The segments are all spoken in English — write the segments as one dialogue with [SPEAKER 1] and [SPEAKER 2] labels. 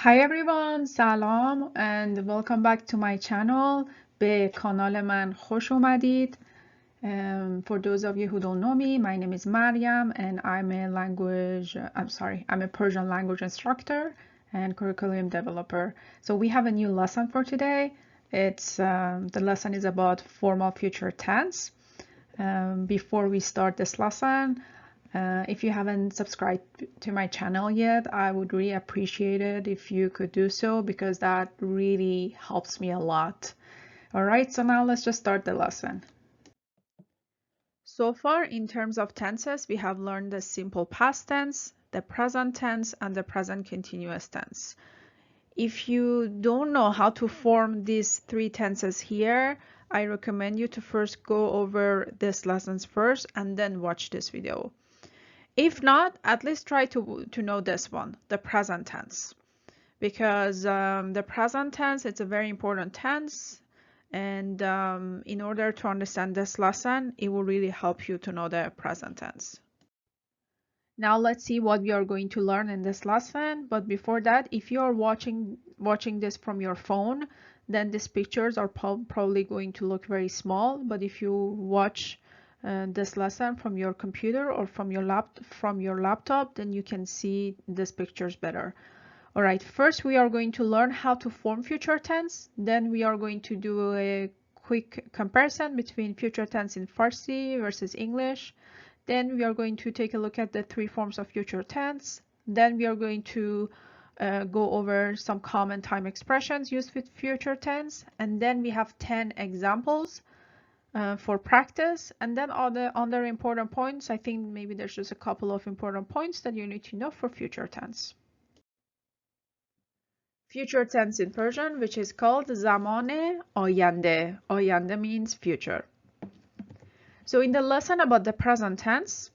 [SPEAKER 1] Hi everyone, salam and welcome back to my channel. به کانال من خوش اومدید. For those of you who don't know me, my name is Mariam and I'm a Persian language instructor and curriculum developer. So we have a new lesson for today. The lesson is about formal future tense. Before we start this lesson, if you haven't subscribed to my channel yet, I would really appreciate it if you could do so because that really helps me a lot. All right, so now let's just start the lesson. So far, in terms of tenses, we have learned the simple past tense, the present tense, and the present continuous tense. If you don't know how to form these three tenses here, I recommend you to first go over these lessons first and then watch this video. If not, at least try to know this one, the present tense, because the present tense, it's a very important tense, and in order to understand this lesson, it will really help you to know the present tense. Now let's see what we are going to learn in this lesson. But before that, if you are watching this from your phone, then these pictures are probably going to look very small. But if you watch this lesson from your computer or from your laptop, then you can see these pictures better. All right, first we are going to learn how to form future tense. Then we are going to do a quick comparison between future tense in Farsi versus English. Then we are going to take a look at the three forms of future tense. Then we are going to go over some common time expressions used with future tense. And then we have 10 examples for practice. And then all the other important points, I think maybe there's just a couple of important points that you need to know for future tense. Future tense in Persian, which is called zaman ayande. Ayande means future. So in the lesson about the present tense,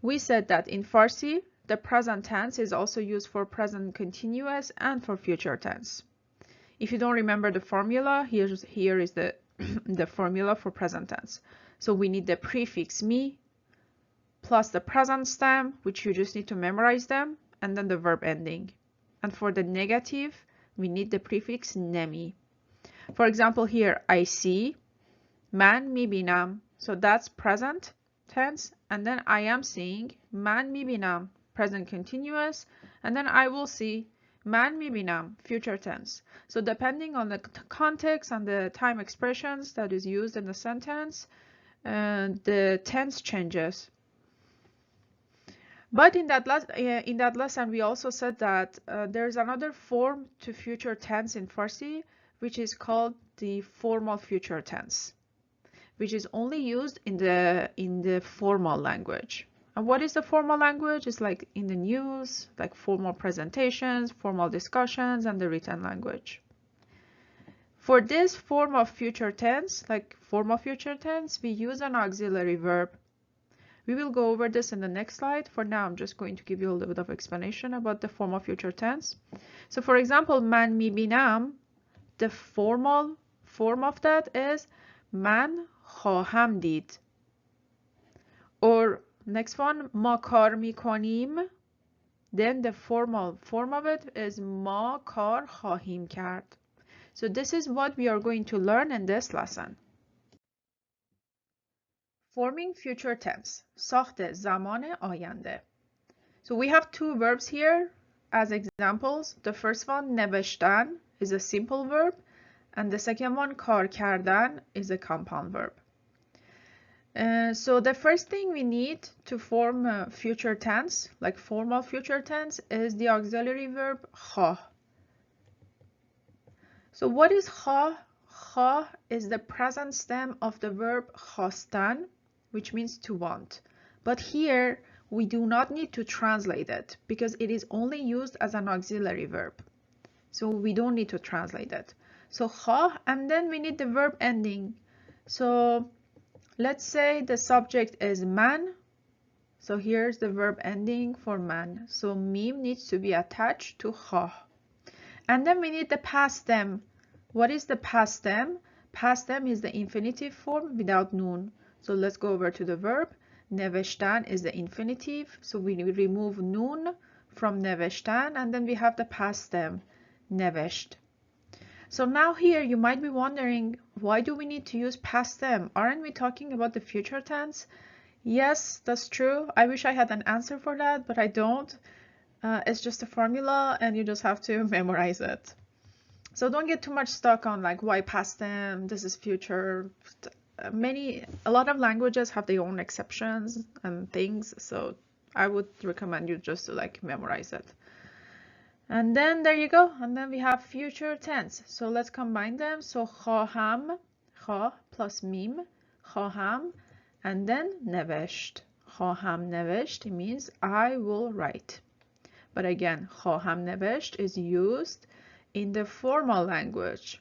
[SPEAKER 1] we said that in Farsi, the present tense is also used for present continuous and for future tense. If you don't remember the formula, here is the, the formula for present tense. So we need the prefix mi plus the present stem, which you just need to memorize them, and then the verb ending. And for the negative, we need the prefix nemi. For example, here, I see, man mibinam. So that's present tense, and then I am seeing, man mibinam, present continuous, and then I will see, man mibinam, future tense. So depending on the context and the time expressions that is used in the sentence, the tense changes. But in that lesson, we also said that there's another form to future tense in Farsi, which is called the formal future tense, which is only used in the formal language. And what is the formal language? It's like in the news, like formal presentations, formal discussions, and the written language. For this form of future tense, like formal future tense, we use an auxiliary verb. We will go over this in the next slide. For now, I'm just going to give you a little bit of explanation about the formal future tense. So for example, man mibinam, the formal form of that is man خواهم دید. Or next one, ما کار میکنیم. Then the formal form of it is ما کار خواهیم کرد. So this is what we are going to learn in this lesson. Forming future tense. ساخت زمان آینده. So we have two verbs here as examples. The first one, نوشتن, is a simple verb. And the second one, کار کردن, is a compound verb. So the first thing we need to form future tense, like formal future tense, is the auxiliary verb خواه. So what is خواه? خواه is the present stem of the verb خواستن, which means to want. But here, we do not need to translate it because it is only used as an auxiliary verb. So we don't need to translate it. So خواه, and then we need the verb ending. So let's say the subject is man. So here's the verb ending for man. So mim needs to be attached to خواه. And then we need the past stem. What is the past stem? Past stem is the infinitive form without nun. So let's go over to the verb. نوشتن is the infinitive. So we remove nun from نوشتن, and then we have the past stem, نوشت. So now here you might be wondering, why do we need to use past stem? Aren't we talking about the future tense? Yes, that's true. I wish I had an answer for that, but I don't. It's just a formula and you just have to memorize it. So don't get too much stuck on like why past them, this is future. A lot of languages have their own exceptions and things, so I would recommend you just to like memorize it. And then there you go. And then we have future tense. So let's combine them. So خواهم, خوا plus mim, خواهم, and then نوشت. خواهم نوشت means I will write. But again, خواهم نوشت is used in the formal language,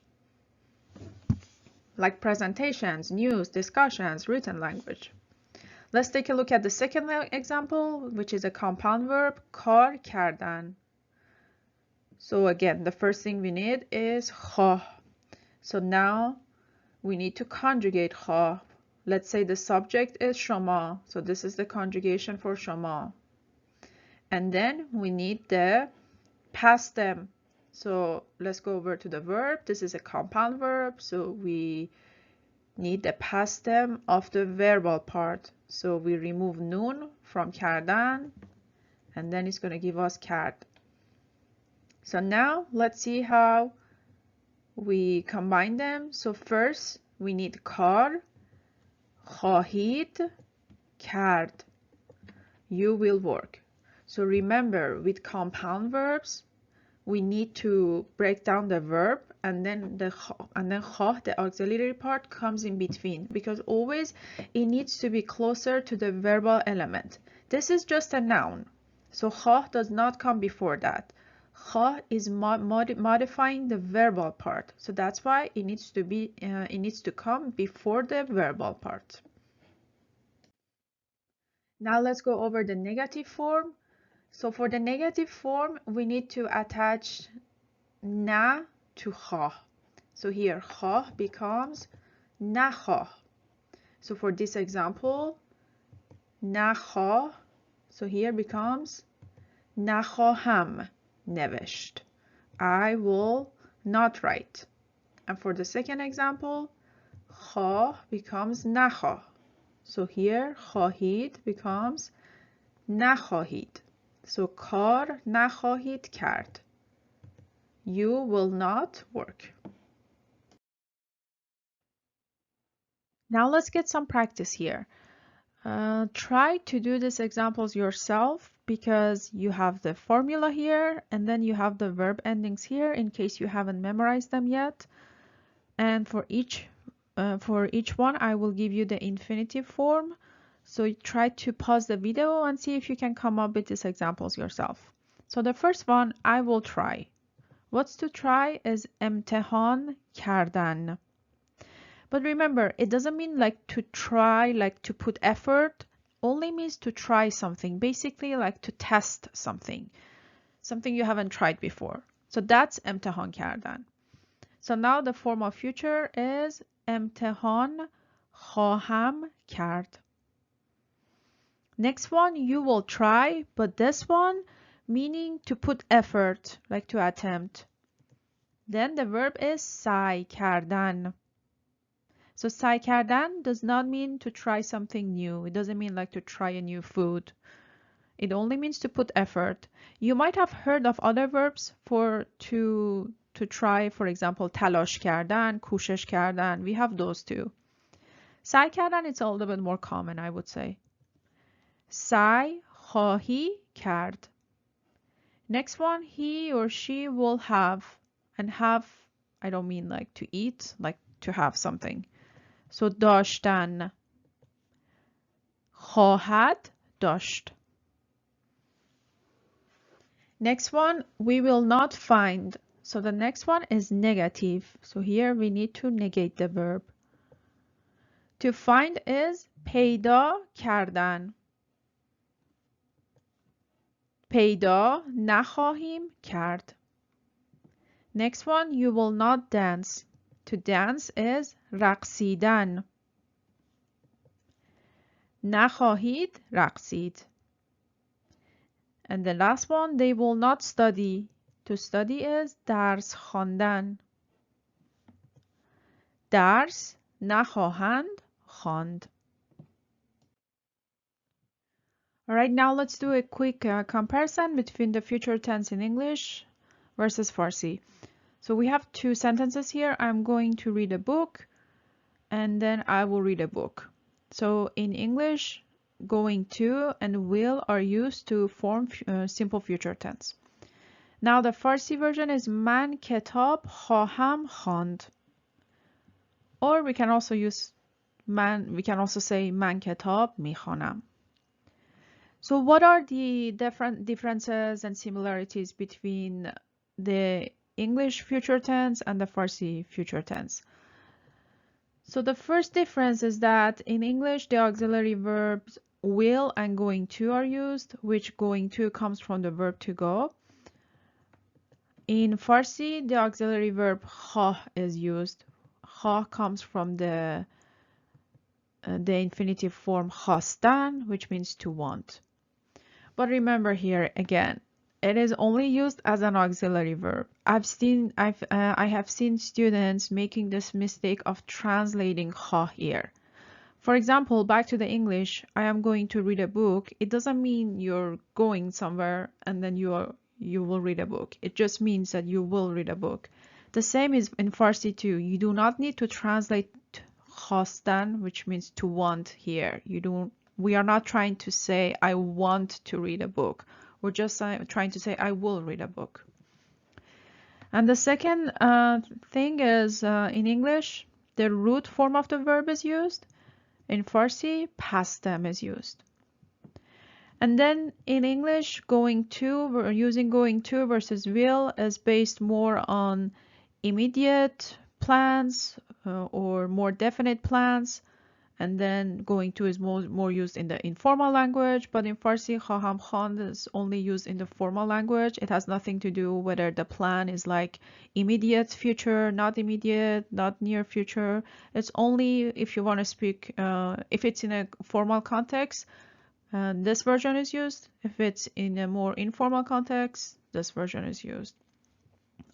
[SPEAKER 1] like presentations, news, discussions, written language. Let's take a look at the second example, which is a compound verb, کار کردن. So again, the first thing we need is خواه. So now we need to conjugate خواه. Let's say the subject is شما. So this is the conjugation for شما. And then we need the past stem. So let's go over to the verb. This is a compound verb. So we need the past stem of the verbal part. So we remove nun from کردن, and then it's going to give us کرد. So now let's see how we combine them. So first we need کار, خواهید کرد. You will work. So remember, with compound verbs, we need to break down the verb, and then خواه, the auxiliary part, comes in between, because always it needs to be closer to the verbal element. This is just a noun, so خواه does not come before that. خواه is modifying the verbal part, so that's why it needs to come before the verbal part. Now let's go over the negative form. So for the negative form, we need to attach na to خواه. So here خواه becomes نخواه. So for this example, نخواه, so here becomes نخواهم نوشت. I will not write. And for the second example, خواه becomes نخواه. So here خواهید becomes نخواهید. So کار نخواهید کرد. You will not work. Now let's get some practice here. Try to do these examples yourself, because you have the formula here and then you have the verb endings here in case you haven't memorized them yet. And for each one I will give you the infinitive form. So try to pause the video and see if you can come up with these examples yourself. So the first one, I will try. What's to try is امتحان کردن. But remember, it doesn't mean like to try, like to put effort. Only means to try something, basically like to test something you haven't tried before. So that's امتحان کردن. So now the form of future is امتحان خواهم کرد. Next one, you will try, but this one meaning to put effort, like to attempt. Then the verb is سعی کردن. So سعی کردن does not mean to try something new. It doesn't mean like to try a new food. It only means to put effort. You might have heard of other verbs to try, for example, تلاش کردن, کوشش کردن. We have those too. سعی کردن, it's a little bit more common, I would say. سعی خواهی کرد. Next one, he or she will have. And have, I don't mean like to eat, like to have something. So داشتن. خواهد داشت. Next one, we will not find. So the next one is negative. So here we need to negate the verb. To find is پیدا کردن. پیدا نخواهیم کرد. Next one, you will not dance. To dance is رقصیدن. نخواهید رقصید. And the last one, they will not study. To study is درس خواندن. درس نخواهند خواند. All right, now let's do a quick comparison between the future tense in English versus Farsi. So we have two sentences here. I'm going to read a book and then I will read a book. So in English, going to and will are used to form simple future tense. Now the Farsi version is من کتاب خواهم خواند. Or we can also use we can also say من کتاب میخوانم. So what are the differences and similarities between the English future tense and the Farsi future tense? So the first difference is that in English, the auxiliary verbs will and going to are used, which going to comes from the verb to go. In Farsi, the auxiliary verb خواه is used. خواه comes from the infinitive form خواستن, which means to want. But remember here again, it is only used as an auxiliary verb. I have seen students making this mistake of translating خواه here. For example, back to the English, I am going to read a book. It doesn't mean you're going somewhere and then you will read a book. It just means that you will read a book. The same is in Farsi too. You do not need to translate خواستن, which means to want here. We are not trying to say I want to read a book. We're just trying to say I will read a book. And the second thing is in English, the root form of the verb is used. In Farsi, past tense is used. And then in English, going to, we're using going to versus will is based more on immediate plans or more definite plans. And then going to is more used in the informal language, but in Farsi, خواهم خواند is only used in the formal language. It has nothing to do whether the plan is like immediate future, not immediate, not near future. It's only if you want to speak, if it's in a formal context, this version is used. If it's in a more informal context, this version is used.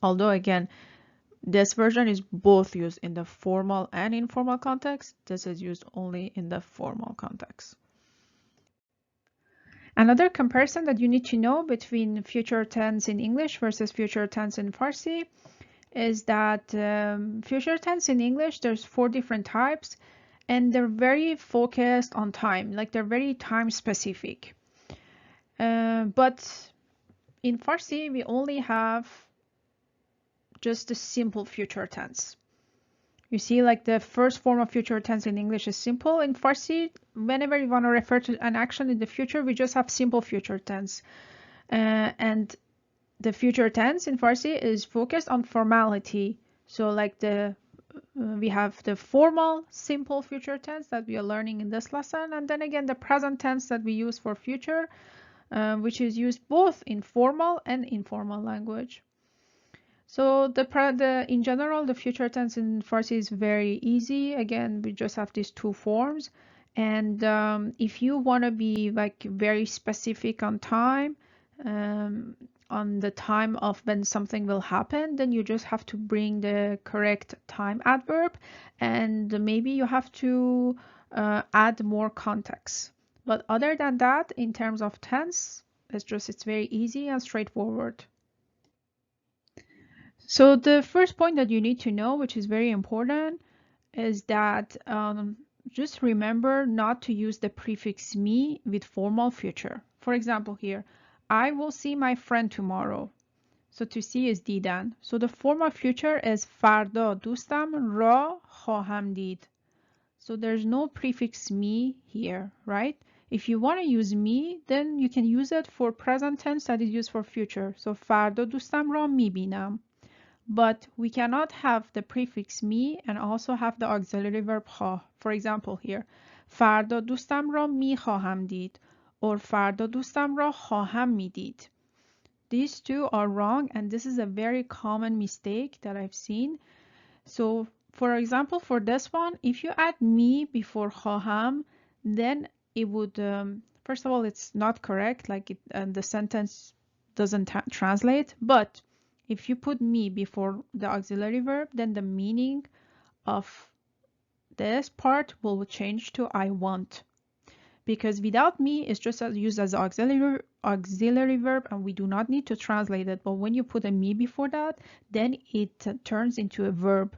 [SPEAKER 1] Although again, this version is both used in the formal and informal context. This is used only in the formal context. Another comparison that you need to know between future tense in English versus future tense in Farsi is that future tense in English, there's 4 different types and they're very focused on time, like they're very time specific. But in Farsi, we only have just a simple future tense. You see, like the first form of future tense in English is simple. In Farsi, whenever you want to refer to an action in the future, we just have simple future tense. And the future tense in Farsi is focused on formality. So like we have the formal simple future tense that we are learning in this lesson. And then again, the present tense that we use for future, which is used both in formal and informal language. So in general, the future tense in Farsi is very easy. Again, we just have these 2 forms. And if you want to be like very specific on time, on the time of when something will happen, then you just have to bring the correct time adverb, and maybe you have to add more context. But other than that, in terms of tense, it's very easy and straightforward. So the first point that you need to know, which is very important, is that just remember not to use the prefix me with formal future. For example here, I will see my friend tomorrow. So to see is دیدن. So the formal future is فردا دوستم را خواهم دید. So there's no prefix me here, right? If you want to use me, then you can use it for present tense that is used for future. So فردا دوستم را میبینم. But we cannot have the prefix me and also have the auxiliary verb خواه. For example here, فردا دوستم را میخواهم دید or فردا دوستم را خواهم میدید. These 2 are wrong and this is a very common mistake that I've seen. So for example, for this one, if you add me before خواهم, then it would First of all, it's not correct, like the sentence doesn't translate, but if you put me before the auxiliary verb, then the meaning of this part will change to I want. Because without me, it's just used as auxiliary verb and we do not need to translate it. But when you put a me before that, then it turns into a verb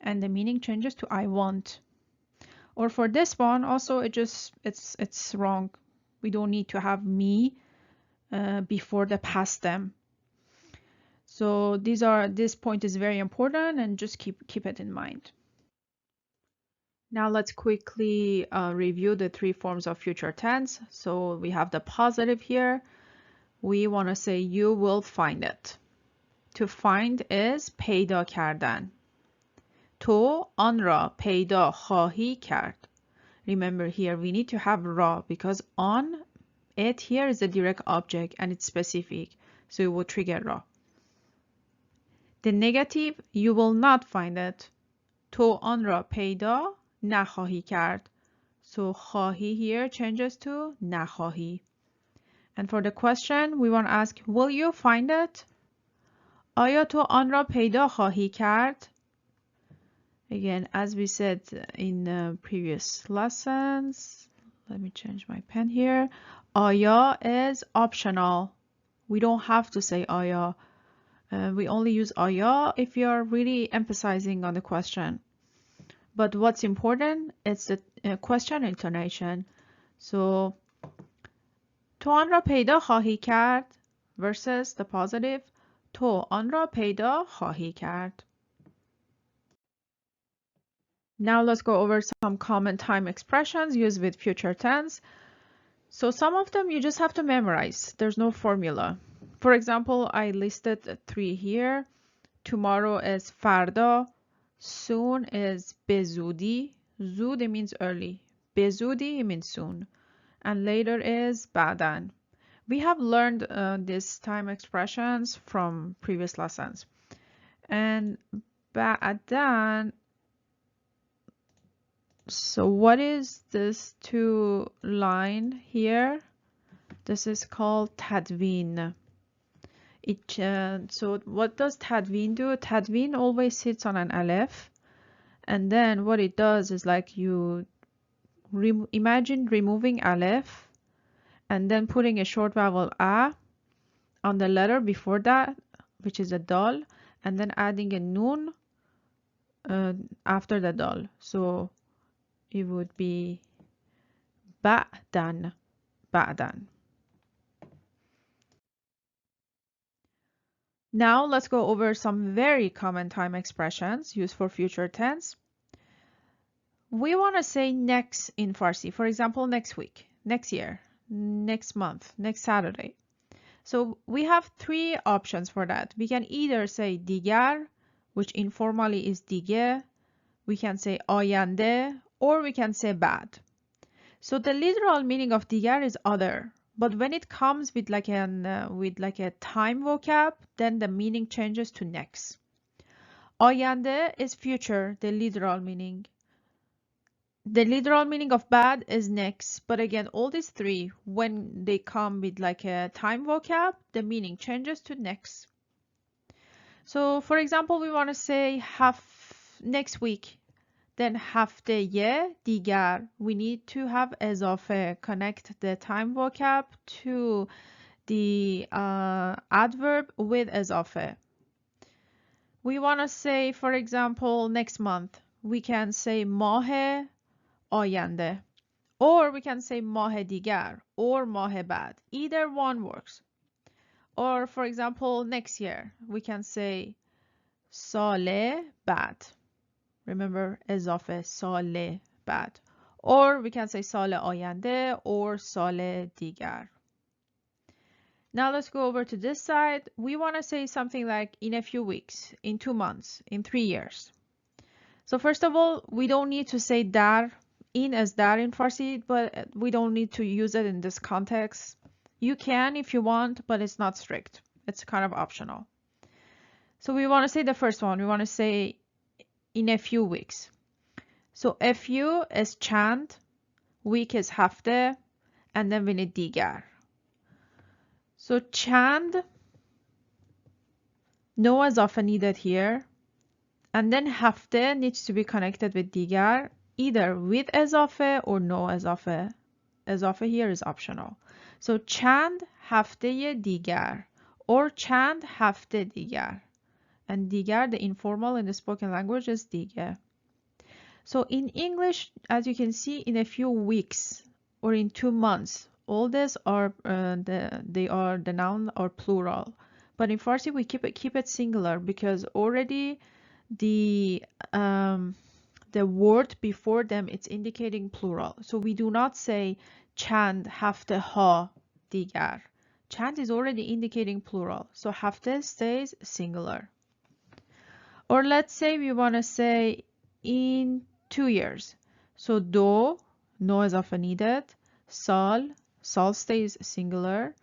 [SPEAKER 1] and the meaning changes to I want. Or for this one, also it's wrong. We don't need to have me before the past stem. So this point is very important and just keep it in mind. Now let's quickly review the three forms of future tense. So we have the positive here. We want to say you will find it. To find is پیدا کردن. تو آن را پیدا خواهی کرد. Remember here we need to have را because on it here is a direct object and it's specific. So it will trigger را. The negative, you will not find it. تو آن را پیدا نخواهی کرد. So خواهی here changes to نخواهی. And for the question, we want to ask, will you find it? آیا تو آن را پیدا خواهی کرد? Again, as we said in previous lessons, let me change my pen here. آیا is optional. We don't have to say آیا. We only use آیا if you're really emphasizing on the question. But what's important is the question intonation. So, تو آن را پیدا خواهی کرد versus the positive. تو آن را پیدا خواهی کرد. Now let's go over some common time expressions used with future tense. So some of them you just have to memorize. There's no formula. For example, I listed 3 here. Tomorrow is فردا. Soon is به زودی. زود means early. به زودی means soon. And later is بعداً. We have learned these time expressions from previous lessons. And بعداً, so what is this 2 line here? This is called تدوین. So what does تدوین do? تدوین always sits on an aleph. And then what it does is like you imagine removing aleph and then putting a short vowel a on the letter before that, which is a dal, and then adding a nun after the dal. So it would be بعداً. بعداً. Now let's go over some very common time expressions used for future tense. We want to say next in Farsi. For example, next week, next year, next month, next Saturday. So we have 3 options for that. We can either say دیگر, which informally is دیگه. We can say آینده, or we can say بعد. So the literal meaning of دیگر is other. But when it comes with like a time vocab, then the meaning changes to next. آینده is future, the literal meaning. The literal meaning of bad is next, but again, all these 3, when they come with like a time vocab, the meaning changes to next. So for example, we want to say next week, then هفته دیگر. We need to have اضافه, connect the time vocab to the adverb with اضافه. We want to say, for example, next month, we can say ماه آینده, or we can say ماه دیگر or ماه بعد. Either one works. Or for example, next year, we can say سال بعد. Remember اضافه سال بعد. Or we can say سال آینده or سال دیگر. Now let's go over to this side. We want to say something like in a few weeks, in 2 months, in 3 years. So first of all, we don't need to say dar, in as dar in Farsi, but we don't need to use it in this context. You can if you want, but it's not strict. It's kind of optional. So we want to say the first one. We want to say in a few weeks. So a few is chand, week is hafte, and then we need دیگر. So چند, no اضافه needed here. And then هفته needs to be connected with دیگر, either with اضافه or no اضافه. اضافه here is optional. So چند هفته دیگر or چند هفته دیگر. And دیگر, the informal in the spoken language, is دیگه. So in English, as you can see, in a few weeks or in 2 months, all these are the noun or plural. But in Farsi, we keep it singular because already the word before them, it's indicating plural. So we do not say چند هفته ها دیگر. Chand is already indicating plural. So هفته stays singular. Or let's say we want to say in 2 years. So do, no is often needed. Sal stays singular.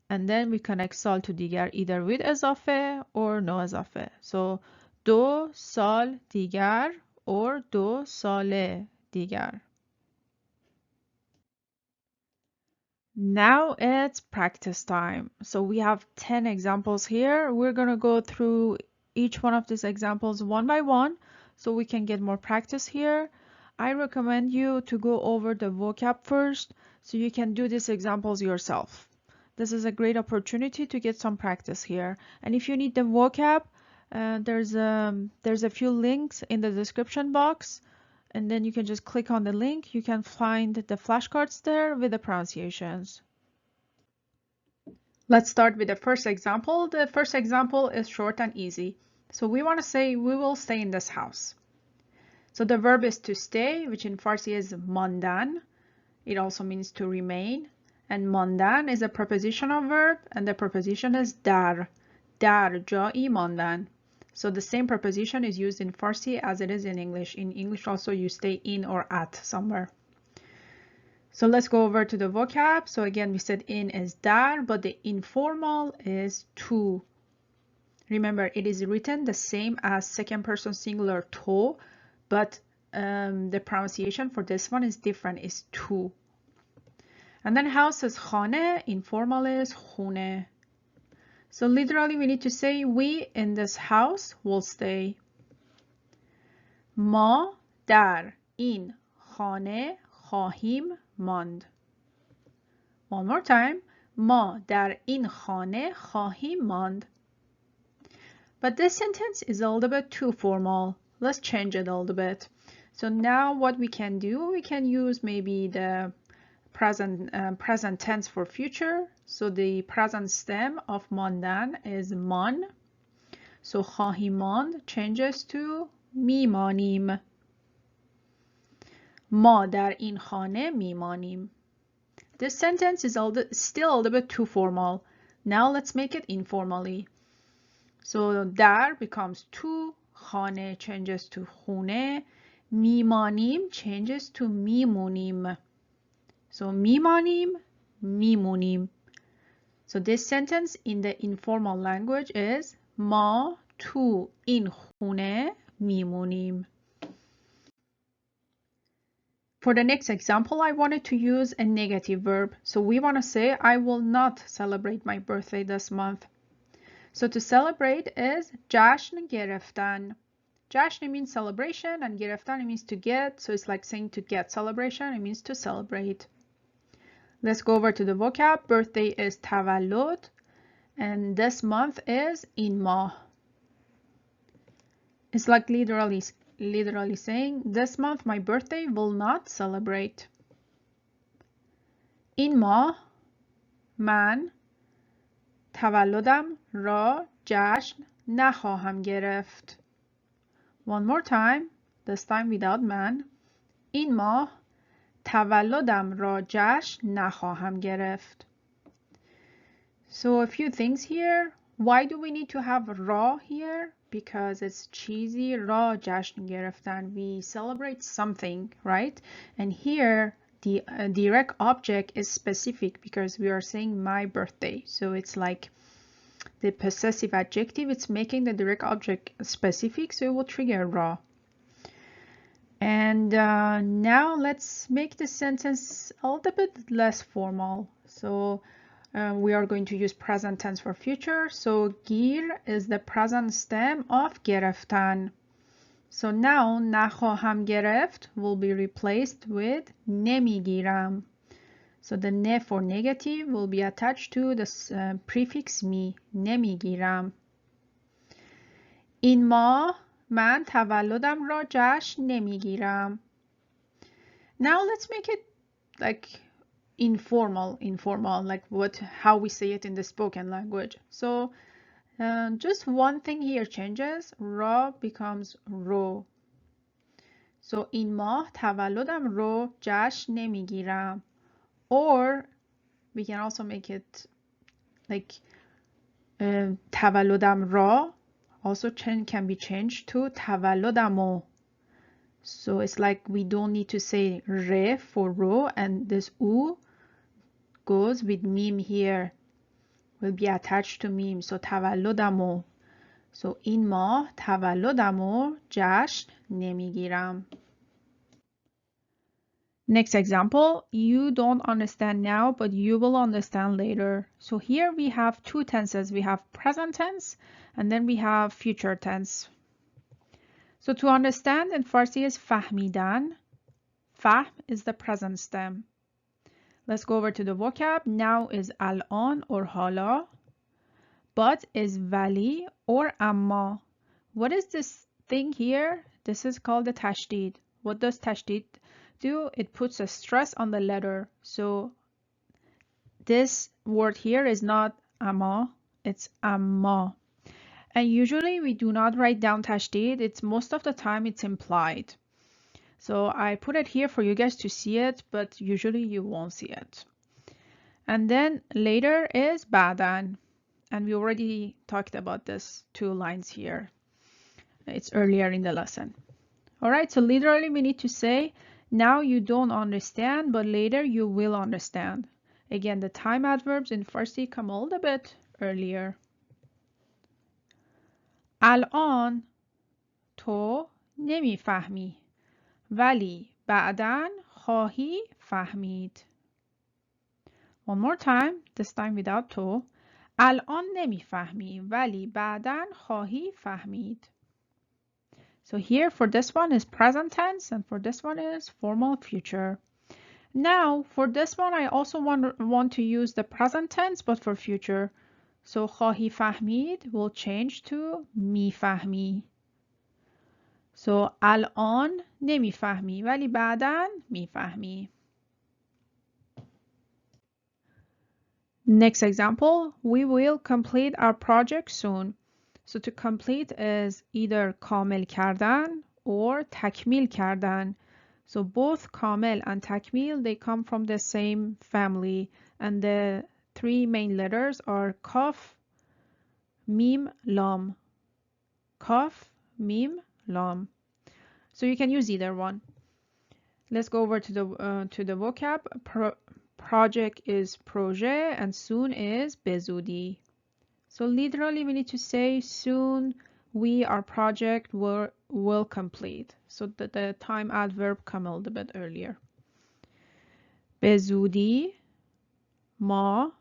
[SPEAKER 1] And then we connect sal to digar either with ezafe or no ezafe. So do sal digar or do sale digar. Now it's practice time. So we have 10 examples here. We're going to go through each one of these examples one by one so we can get more practice here. I recommend you to go over the vocab first so you can do these examples yourself. This is a great opportunity to get some practice here. And if you need the vocab, there's a few links in the description box. And then you can just click on the link. You can find the flashcards there with the pronunciations. Let's start with the first example. The first example is short and easy. So we want to say we will stay in this house. So the verb is to stay, which in Farsi is mandan. It also means to remain. And mandan is a prepositional verb, and the preposition is dar. Dar ja'i mandan. So the same preposition is used in Farsi as it is in English. In English also you stay in or at somewhere. So let's go over to the vocab. So again, we said in is dar, but the informal is to. Remember, it is written the same as second person singular to, but the pronunciation for this one is different, is to. And then house is khane, informal is khune. So literally we need to say we in this house will stay. ما در این خانه خواهیم ماند. One more time. ما در این خانه خواهیم ماند. But this sentence is a little bit too formal. Let's change it a little bit. So now what we can do, we can use maybe the present tense for future. So the present stem of mandan is man. So خواهیم ماند changes to میمانیم. ما در این خانه میمانیم. This sentence is still a little bit too formal. Now let's make it informally. So در becomes to, خانه changes to خونه, میمانیم changes to میمونیم. So میمانیم, میمونیم. So this sentence in the informal language is ما تو این خونه میمونیم. For the next example, I wanted to use a negative verb. So we want to say, I will not celebrate my birthday this month. So to celebrate is جشن گرفتن. جشن means celebration and گرفتن means to get. So it's like saying to get celebration. It means to celebrate. Let's go over to the vocab. Birthday is تولد. And this month is این ماه. It's like literally saying, this month my birthday will not celebrate. این ماه من تولدم را جشن نخواهم گرفت. One more time, this time without man. این ماه تولدم را جشن نخواهم گرفت. So a few things here. Why do we need to have را here? Because it's cheesy. را جشن گرفتن. We celebrate something, right? And here the direct object is specific because we are saying my birthday. So it's like the possessive adjective. It's making the direct object specific, so it will trigger را. And now let's make the sentence a little bit less formal. So we are going to use present tense for future. So گیر is the present stem of گرفتن. So now نخواهم گرفت will be replaced with نمیگیرم. So the ne for negative will be attached to the prefix می. نمیگیرم. این ماه من تولدم را جشن نمیگیرم. Now let's make it like informal, like how we say it in the spoken language. So just one thing here changes. را becomes رو. So این ماه تولدم رو جشن نمیگیرم. Or we can also make it like تولدم را also can be changed to تولدمو. So it's like we don't need to say re for ro, and this u goes with mim here, will be attached to mim. So تولدمو. So این ماه تولدمو جشن نمیگیرم. Next example, you don't understand now, but you will understand later. So here we have two tenses. We have present tense and then we have future tense. So to understand in Farsi is فهمیدن. Fahm is the present stem. Let's go over to the vocab. Now is الان or حالا. But is ولی or اما. What is this thing here? This is called the tashdid. What does tashdid do? It puts a stress on the letter. So this word here is not amma, it's amma. And usually we do not write down tashdid. It's most of the time it's implied. So I put it here for you guys to see it, but usually you won't see it. And then later is بعداً. And we already talked about this two lines here. It's earlier in the lesson. All right, so literally we need to say, now you don't understand, but later you will understand. Again, the time adverbs in Farsi come a little bit earlier. الان تو نمیفهمی ولی بعداً خواهی فهمید. One more time, this time without تو. الان نمیفهمی ولی بعداً خواهی فهمید. So here for this one is present tense and for this one is formal future. Now for this one I also want to use the present tense but for future. So خواهی فهمید will change to میفهمی. So الان نمیفهمی ولی بعداً میفهمی. Next example, we will complete our project soon. So to complete is either کامل کردن or تکمیل کردن. So both کامل and تکمیل, they come from the same family. And the three main letters are کاف, میم, لام. کاف, میم, لام. So you can use either one. Let's go over to the vocab. Project is proje and soon is bezudi. So literally we need to say soon our project will complete. So the time adverb come a little bit earlier. bezudi ما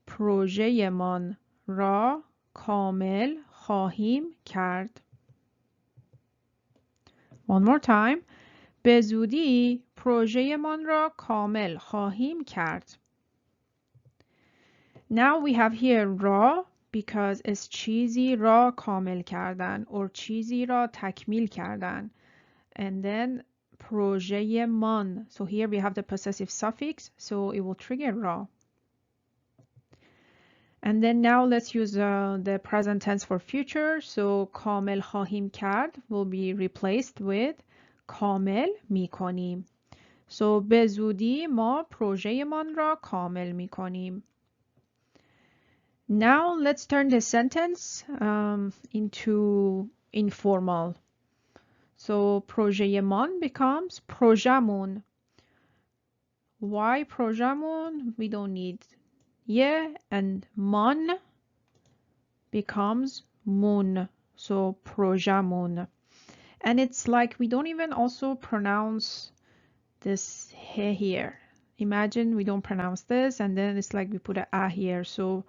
[SPEAKER 1] پروژه‌مان را کامل خواهیم کرد. One more time. به زودی پروژه‌مان را کامل خواهیم کرد. Now we have here را because it's چیزی را کامل کردن or چیزی را تکمیل کردن. And then پروژه‌مان. So here we have the possessive suffix, so it will trigger را. And then now let's use the present tense for future. So کامل خواهیم کرد will be replaced with کامل میکنیم. So به زودی ما پروژه‌مان را کامل میکنیم. Now let's turn the sentence into informal. So پروژه‌مان becomes پروژه‌مون. Why پروژه‌مون? We don't need and man becomes مون. So پروژه‌مون. And it's like we don't even also pronounce this he here. Imagine we don't pronounce this, and then it's like we put a here. So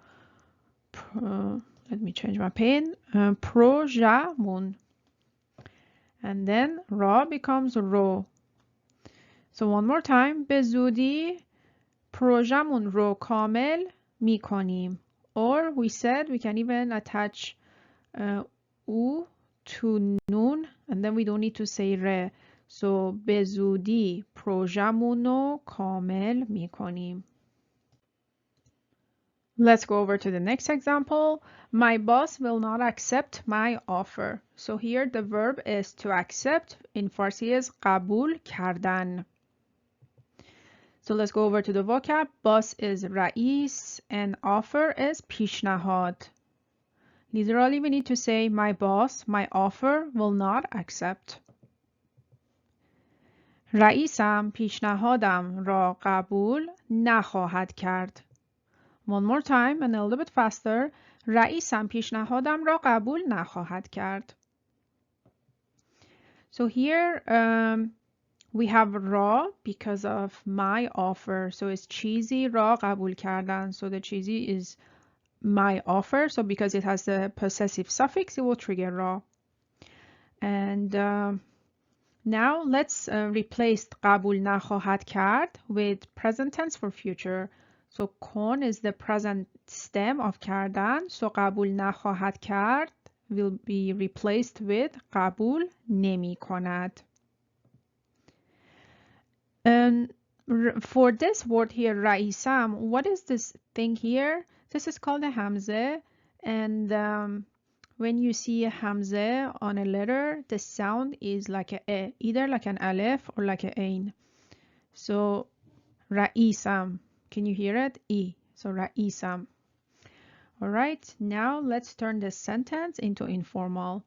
[SPEAKER 1] let me change my pen. Projamon. And then ra becomes ro. So one more time. به زودی پروژمون رو کامل میکنیم. Or we said we can even attach او to nun, and then we don't need to say ره. So به زودی پروژمون رو کامل میکنیم. Let's go over to the next example. My boss will not accept my offer. So here the verb is to accept. In Farsi is قبول کردن. So let's go over to the vocab. Boss is رئیس and offer is پیشنهاد. Literally we need to say my boss, my offer will not accept. رئیسم پیشنهادم را قبول نخواهد کرد. One more time and a little bit faster. رئیسم پیشنهادم را قبول نخواهد کرد. So here we have را because of my offer. So it's cheesy را قبول کردن. So the cheesy is my offer. So because it has the possessive suffix, it will trigger را. And now let's replace قبول نخواهد کرد with present tense for future. So کن is the present stem of کردن. So قبول نخواهد کرد will be replaced with قبول نمی کند. And for this word here, رئیسم, what is this thing here? This is called a hamze. And when you see a hamze on a letter, the sound is like a, either like an alef or like a ain. So رئیسم. Can you hear it? E. So رئیسم. All right, now let's turn this sentence into informal.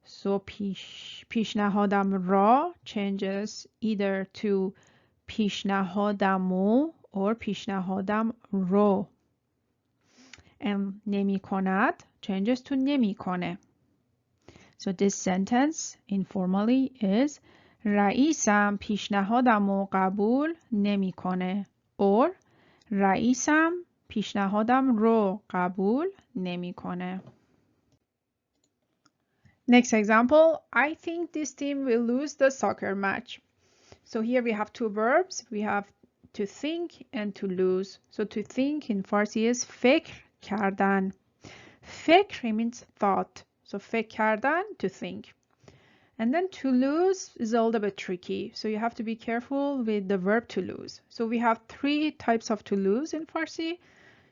[SPEAKER 1] So پیشنهادم را changes either to پیشنهادمو or پیشنهادم رو. And نمی کند changes to نمی کنه. So this sentence informally is رئیسم پیشنهادمو قبول نمی کنه or رئیسم پیشنهادم رو قبول نمیکنه. Next example, I think this team will lose the soccer match. So here we have two verbs. We have to think and to lose. So to think in Farsi is فکر کردن. فکر means thought. So فکر کردن, to think. And then to lose is a little bit tricky. So you have to be careful with the verb to lose. So we have three types of to lose in Farsi.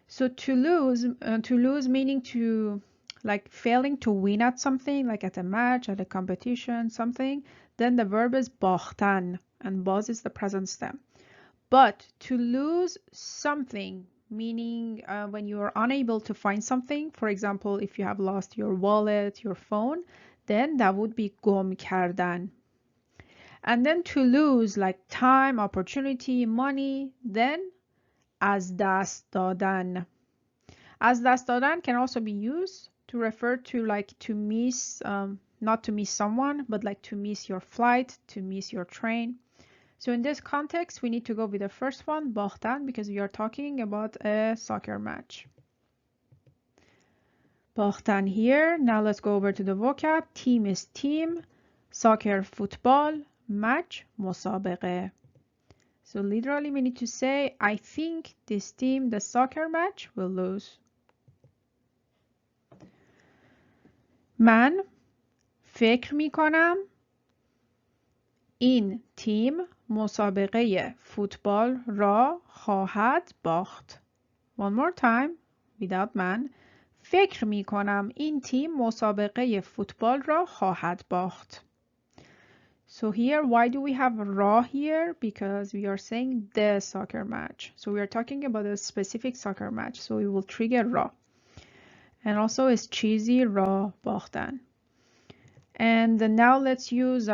[SPEAKER 1] So to lose meaning to like failing to win at something, like at a match, at a competition, something. Then the verb is باختن, and باز is the present stem. But to lose something, meaning when you are unable to find something, for example, if you have lost your wallet, your phone, then that would be گم کردن. And then to lose like time, opportunity, money, then از دست دادن. از دست دادن can also be used to refer to like to miss, not to miss someone, but like to miss your flight, to miss your train. So in this context, we need to go with the first one, باختن, because we are talking about a soccer match. باختن here. Now let's go over to the vocab. Team is team, soccer, football, match, مسابقه. So literally we need to say, I think this team, the soccer match, will lose. من فکر می کنم این تیم مسابقه فوتبال را خواهد باخت. One more time, without من. فکر می کنم این تیم مسابقه فوتبال را خواهد باخت. So here, why do we have ra here? Because we are saying the soccer match. So we are talking about a specific soccer match. So we will trigger ra. And also it's cheesy ra باختن. And now let's use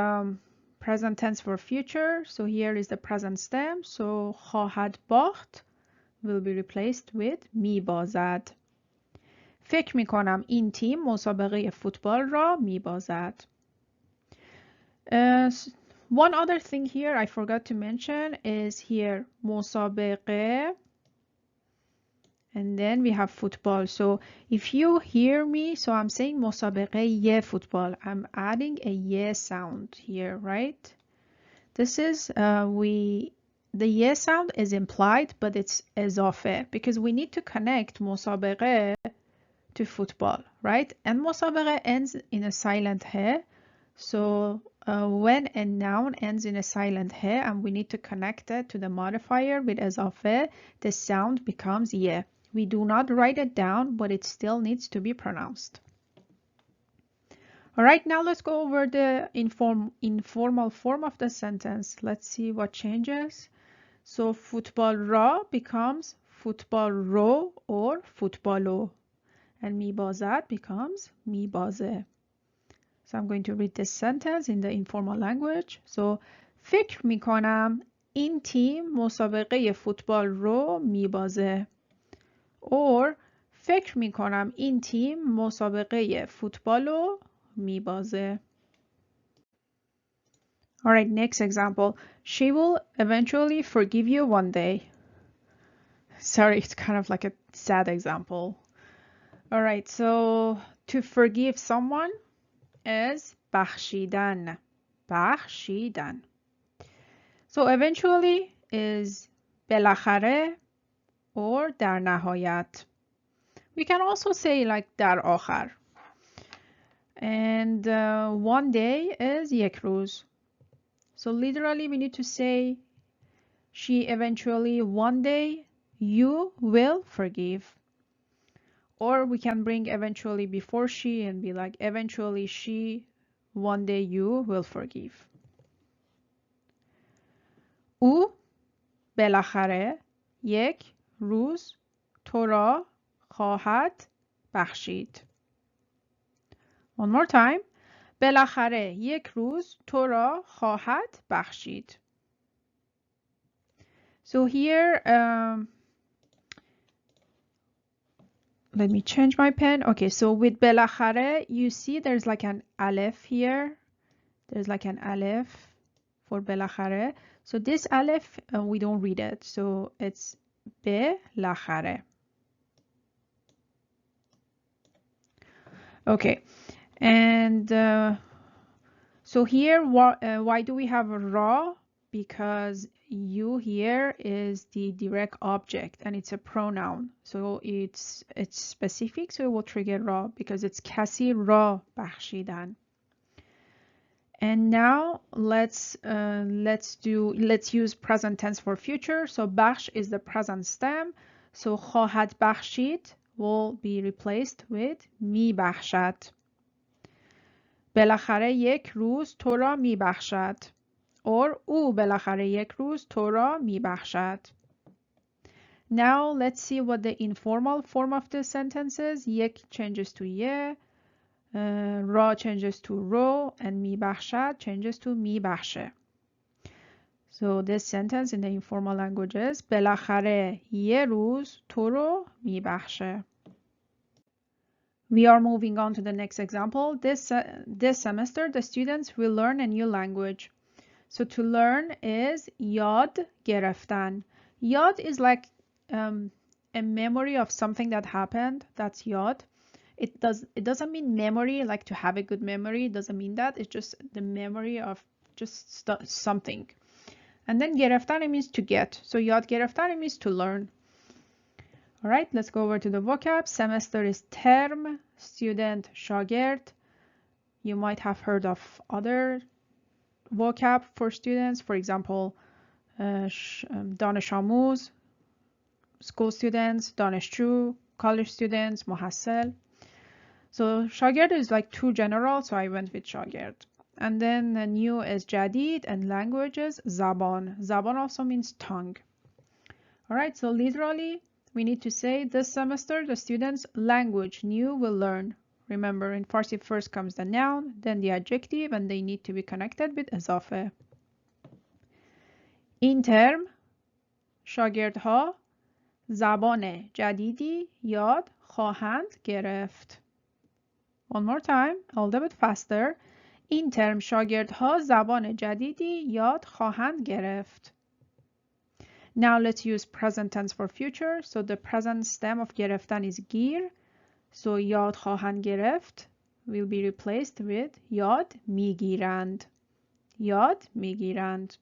[SPEAKER 1] present tense for future. So here is the present stem. So خواهد باخت will be replaced with می بازد. فکر می کنم این تیم مسابقه فوتبال را می بازد. One other thing here I forgot to mention is here مسابقه, and then we have football. So if you hear me, so I'm saying مسابقه football. I'm adding a ye sound here, right? This is the ye sound is implied, but it's اضافه because we need to connect مسابقه to football, right? And مسابقه ends in a silent he. So when a noun ends in a silent he and we need to connect it to the modifier with اضافه, the sound becomes ye. We do not write it down, but it still needs to be pronounced. All right, now let's go over the informal form of the sentence. Let's see what changes. So football را becomes football رو or footballo, and میبازد becomes میبازه. So I'm going to read this sentence in the informal language. So فکر میکنم این تیم مسابقه فوتبال رو میبازه. Or فکر میکنم این تیم مسابقه فوتبال رو میبازه. All right, next example. She will eventually forgive you one day. Sorry, it's kind of like a sad example. All right, so to forgive someone is بخشیدن. بخشیدن. So eventually is بالاخره or در نهایت. We can also say like در آخر. And one day is یک روز. So literally we need to say she eventually one day you will forgive. Or we can bring eventually before she and be like eventually she one day you will forgive. او بالاخره یک روز تو را خواهد بخشید. One more time. بالاخره یک روز تو را خواهد بخشید. So here, let me change my pen. Okay, so with بالاخره, you see there's like an aleph here. There's like an aleph for بالاخره. So this aleph, we don't read it. So it's بالاخره. Okay, and so here, why do we have a ra? Because you here is the direct object and it's a pronoun. So it's specific, so it will trigger ra because it's کسی را بخشیدن. And now let's use present tense for future. So بخش is the present stem. So خواهد بخشید will be replaced with می بخشد. بالاخره یک روز تو را می بخشد. Or او بالاخره یک روز تو را می بخشد. Now let's see what the informal form of the sentence is. یک changes to ye, را changes to ro, and می بخشد changes to می بخشه. So this sentence in the informal language is بالاخره یه روز تو رو می بخشه. We are moving on to the next example. This semester, the students will learn a new language. So to learn is یاد گرفتن. یاد is like a memory of something that happened. That's یاد. It doesn't mean memory, like to have a good memory. It doesn't mean that. It's just the memory of just something. And then گرفتن, it means to get. So یاد گرفتن, it means to learn. All right, let's go over to the vocab. Semester is term, student شاگرد. You might have heard of other vocab for students. For example, دانش آموز, school students, دانشجو, college students, محصل. So شاگرد is like too general, so I went with شاگرد. And then the new is جدید, and languages زبان. زبان also means tongue. All right, so literally we need to say this semester the students language new will learn. Remember, in Farsi first comes the noun, then the adjective, and they need to be connected with اضافه. این ترم شاگردها زبان جدیدی یاد خواهند گرفت. One more time, a little bit faster. این ترم شاگردها زبان جدیدی یاد خواهند گرفت. Now let's use present tense for future. So the present stem of گرفتن is گیر. So یاد خواهند گرفت will be replaced with یاد میگیرند. یاد میگیرند.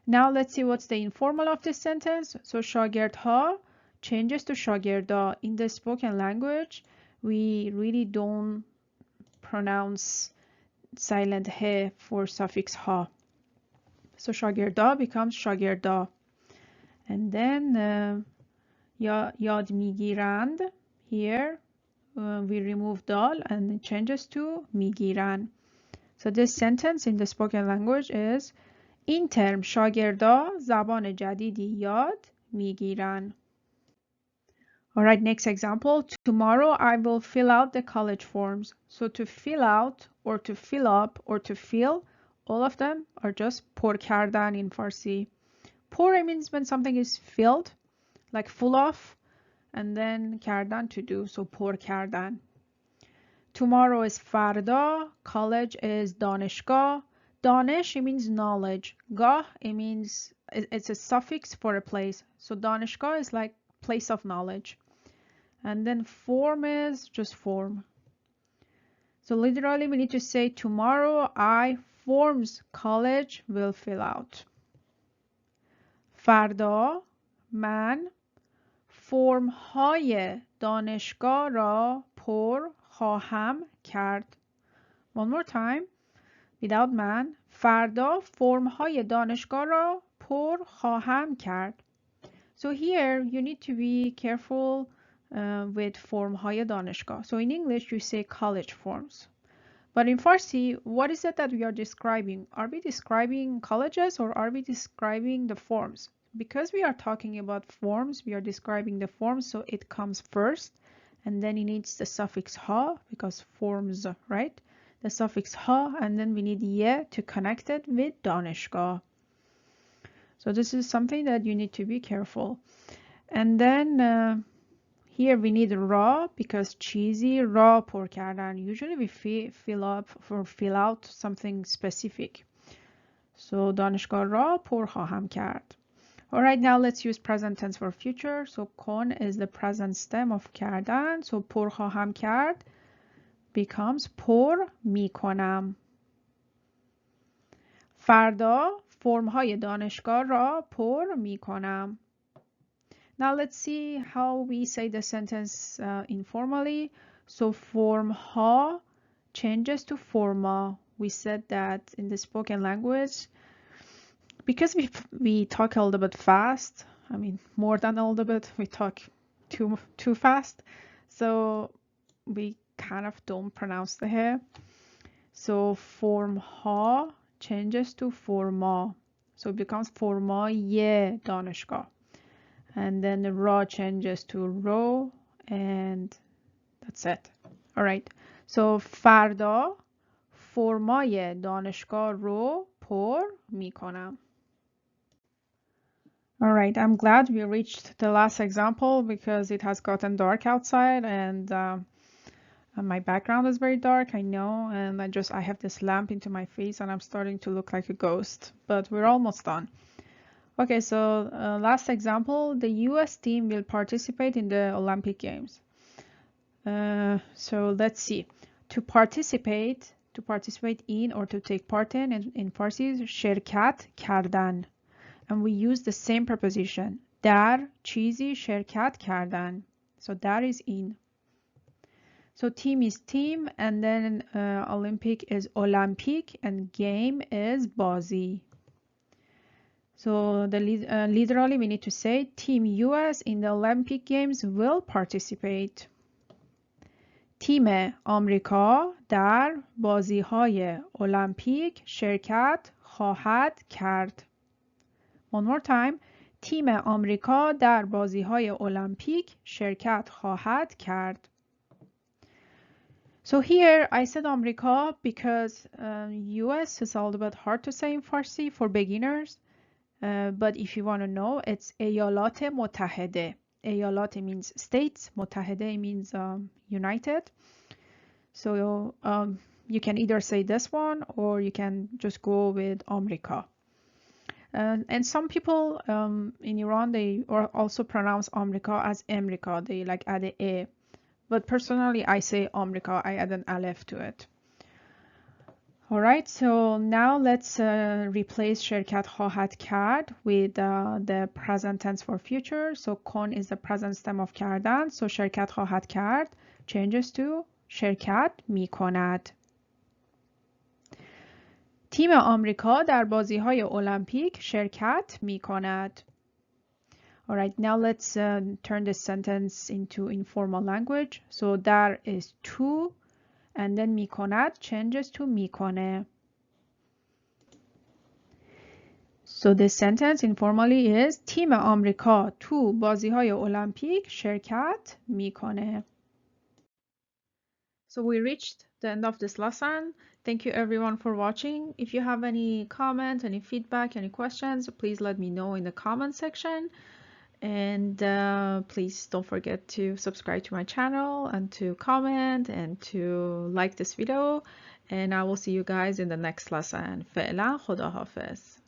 [SPEAKER 1] Now let's see what's the informal of this sentence. So شاگردها changes to شاگردا. In the spoken language, we really don't pronounce silent he for suffix ha. So شاگردا becomes شاگردا. And then یاد میگیرند. Here we remove dal and it changes to میگیرند. So this sentence in the spoken language is این ترم شاگردا زبان جدیدی یاد میگیرن. Alright, next example. Tomorrow I will fill out the college forms. So to fill out or to fill up or to fill, all of them are just پر کردن in Farsi. Pour means when something is filled, like full of, and then کردن to do, so پر کردن. Tomorrow is فردا, college is دانشگاه. دانش, it means knowledge. گاه, it means it's a suffix for a place. So دانشگاه is like place of knowledge. And then form is just form. So literally we need to say tomorrow I forms college will fill out. فردا من فرم های دانشگاه را پر خواهم کرد. One more time. Without من فردا فرم های دانشگاه را پر خواهم کرد. So here you need to be careful with فرم های دانشگاه. So in English you say college forms. But in Farsi, what is it that we are describing? Are we describing colleges or are we describing the forms? Because we are talking about forms, we are describing the forms, so it comes first and then it needs the suffix ha because forms, right? The suffix ha and then we need ye to connect it with danishgah. So this is something that you need to be careful. And then here we need ra because cheesy ra پر کردن. Usually we fill up or fill out something specific. So دانشگاه را پر خواهم کرد. Alright, now let's use present tense for future. So کن is the present stem of کردن. So پر خواهم کرد becomes پر میکنم. فردا فرم های دانشگاه را پر میکنم. Now let's see how we say the sentence informally. So form ha changes to forma. We said that in the spoken language. Because we talk a little bit fast, I mean more than a little bit, we talk too fast. So we kind of don't pronounce the hair. So form ha changes to forma. So it becomes forma ye danishgah. And then the ra changes to ro and that's it. All right. So فردا فرمای دانشگاه رو پر میکنم. All right. I'm glad we reached the last example because it has gotten dark outside and my background is very dark, I know, and I have this lamp into my face and I'm starting to look like a ghost, but we're almost done. Okay, so last example, the US team will participate in the Olympic Games. So let's see. To participate in or to take part in Farsi is شرکت کردن. And we use the same preposition. در چیزی شرکت کردن. So that is in. So team is team and then Olympic is Olympic and game is بازی. So literally we need to say Team US in the Olympic Games will participate. تیم آمریکا در بازی‌های المپیک شرکت خواهد کرد. One more time. تیم آمریکا در بازی‌های المپیک شرکت خواهد کرد. So here I said آمریکا because US is a little bit hard to say in Farsi for beginners. But if you want to know, it's ایالات متحده. ایالات means states, متحده means united. So you can either say this one or you can just go with Amerika. And some people in Iran, they also pronounce Amerika as Amerika. They like add a. But personally, I say Amerika. I add an aleph to it. All right, so now let's replace شرکت خواهد کرد with the present tense for future. So کن is the present stem of کردن. So شرکت خواهد کرد changes to شرکت می کند. تیم آمریکا در بازی‌های المپیک شرکت می کند. All right, now let's turn this sentence into informal language. So در is to, and then می کند changes to می کنه. So this sentence informally is تیم آمریکا تو بازی‌های المپیک شرکت میکنه. So we reached the end of this lesson. Thank you everyone for watching. If you have any comment, any feedback, any questions, please let me know in the comment section. And please don't forget to subscribe to my channel and to comment and to like this video. And I will see you guys in the next lesson. فعلا خدا حافظ.